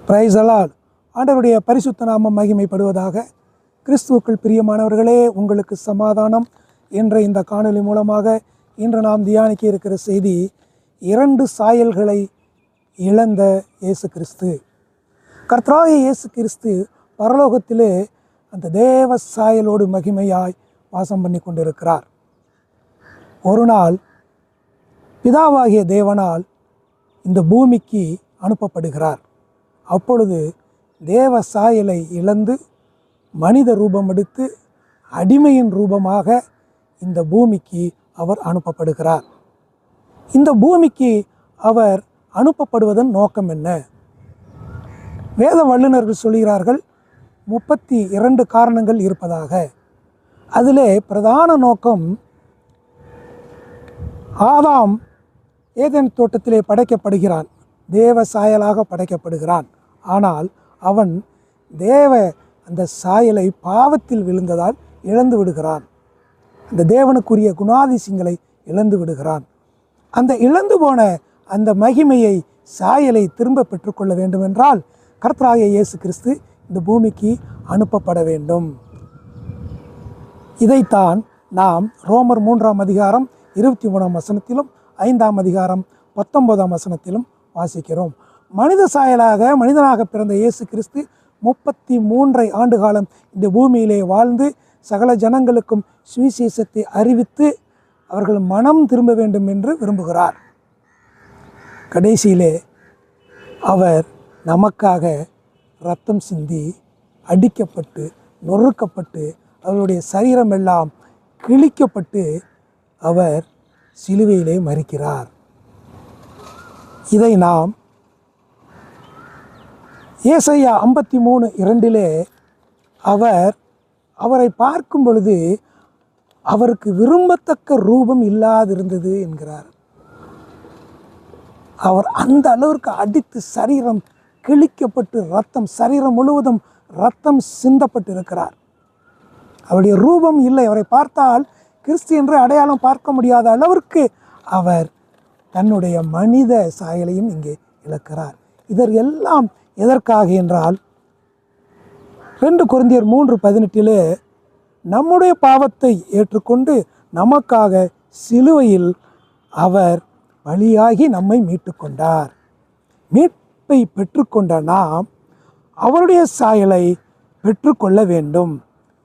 Praise the Lord. ஆண்டவருடைய பரிசுத்த நாமம் மகிமைப்படுவதாக. கிறிஸ்துவுக்குள் பிரியமானவர்களே, உங்களுக்கு சமாதானம். என்ற இந்த காணொளி மூலமாக இன்று நாம் தியானிக்க இருக்கிற செய்தி, 2 சாயல்களை இழந்த இயேசு கிறிஸ்து. கர்த்தராகிய இயேசு கிறிஸ்து பரலோகத்திலே அந்த தேவ சாயலோடு மகிமையாய் வாசம் பண்ணி கொண்டிருக்கிறார். ஒரு நாள் பிதாவாகிய தேவனால் இந்த பூமிக்கு அனுப்பப்படுகிறார். அப்பொழுது தேவ சாயலை இழந்து மனித ரூபம் எடுத்து அடிமையின் ரூபமாக இந்த பூமிக்கு அவர் அனுப்பப்படுகிறார். இந்த பூமிக்கு அவர் அனுப்பப்படுவதன் நோக்கம் என்ன? வேத வல்லுநர்கள் சொல்கிறார்கள் 32 காரணங்கள் இருப்பதாக. அதிலே பிரதான நோக்கம், ஆதாம் ஏதேன் தோட்டத்திலே படைக்கப்படுகிறான், தேவ சாயலாக படைக்கப்படுகிறான். ஆனால் அவன் அந்த சாயலை பாவத்தில் விழுந்ததால் இழந்து விடுகிறான். அந்த தேவனுக்குரிய குணாதிசயங்களை இழந்து விடுகிறான். அந்த இழந்து போன அந்த மகிமையை, சாயலை திரும்ப பெற்றுக்கொள்ள வேண்டும் என்றால் கர்த்தராகிய இயேசு கிறிஸ்து இந்த பூமிக்கு அனுப்பப்பட வேண்டும். இதைத்தான் நாம் ரோமர் 3ஆம் அதிகாரம் 23ஆம் வசனத்திலும் 5ஆம் அதிகாரம் 19ஆம் வசனத்திலும் வாசிக்கிறோம். மனித சாயலாக மனிதனாக பிறந்த இயேசு கிறிஸ்து 33 ஆண்டு காலம் இந்த பூமியிலே வாழ்ந்து சகல ஜனங்களுக்கும் சுவிசேஷத்தை அறிவித்து அவர்கள் மனம் திரும்ப வேண்டும் என்று விரும்புகிறார். கடைசியிலே அவர் நமக்காக இரத்தம் சிந்தி, அடிக்கப்பட்டு, நொறுக்கப்பட்டு, அவருடைய சரீரமெல்லாம் கிழிக்கப்பட்டு அவர் சிலுவையிலே மரிக்கிறார். இதை நாம் ஏசாயா 53:2 அவரை பார்க்கும் பொழுது அவருக்கு விரும்பத்தக்க ரூபம் இல்லாதிருந்தது என்கிறார். அவர் அந்த அளவிற்கு அடித்து சரீரம் கிழிக்கப்பட்டு சரீரம் முழுவதும் இரத்தம் சிந்தப்பட்டு இருக்கிறார். அவருடைய ரூபம் இல்லை. அவரை பார்த்தால் கிறிஸ்து என்று அடையாளம் பார்க்க முடியாத அளவிற்கு அவர் தன்னுடைய மனித சாயலையும் இங்கே இழக்கிறார். இதெல்லாம் எதற்காக என்றால் 2 கொரிந்தியர் 3:18 நம்முடைய பாவத்தை ஏற்றுக்கொண்டு நமக்காக சிலுவையில் அவர் பலியாகி நம்மை மீட்டு கொண்டார். மீட்பை பெற்றுக்கொண்ட நாம் அவருடைய சாயலை பெற்றுக்கொள்ள வேண்டும்,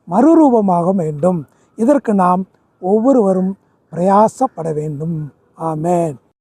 மறுரூபமாக வேண்டும். இதற்கு நாம் ஒவ்வொருவரும் பிரயாசப்பட வேண்டும். ஆமென்.